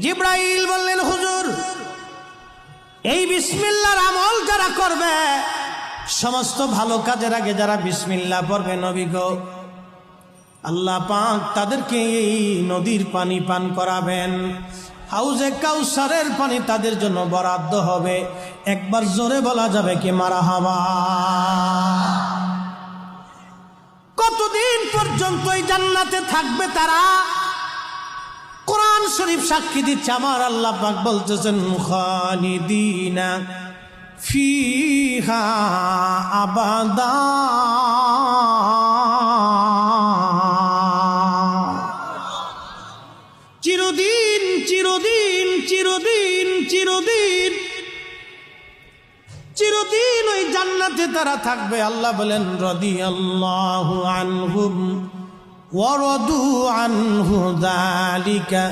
জিবরাইল বললেন, হুজুর, এই বিসমিল্লাহর আমল যারা করবে, সমস্ত ভালো কাজের আগে যারা বিসমিল্লাহ পড়বে নবী গো, আল্লাহ পাক তাদেরকে এই নদীর পানি পান করাবেন। হাউজে কাউসারের পানি তাদের জন্য বরাদ্দ হবে। একবার জোরে বলা যাবে কি মারহাবা? কতদিন পর্যন্ত এই জান্নাতে থাকবে তারা? কোরআন শরীফ সাক্ষী দিচ্ছে, আমার আল্লাহ পাক বলতেছেন, খালিদিনা ফিহা আবাদা, চিরদিন চিরদিন চিরদিন চিরদিন চিরদিন ওই জান্নাতে তারা থাকবে। আল্লাহ বলেন, রাদিয়াল্লাহু আনহুম ওয়া রাদু আনহু, যালিকা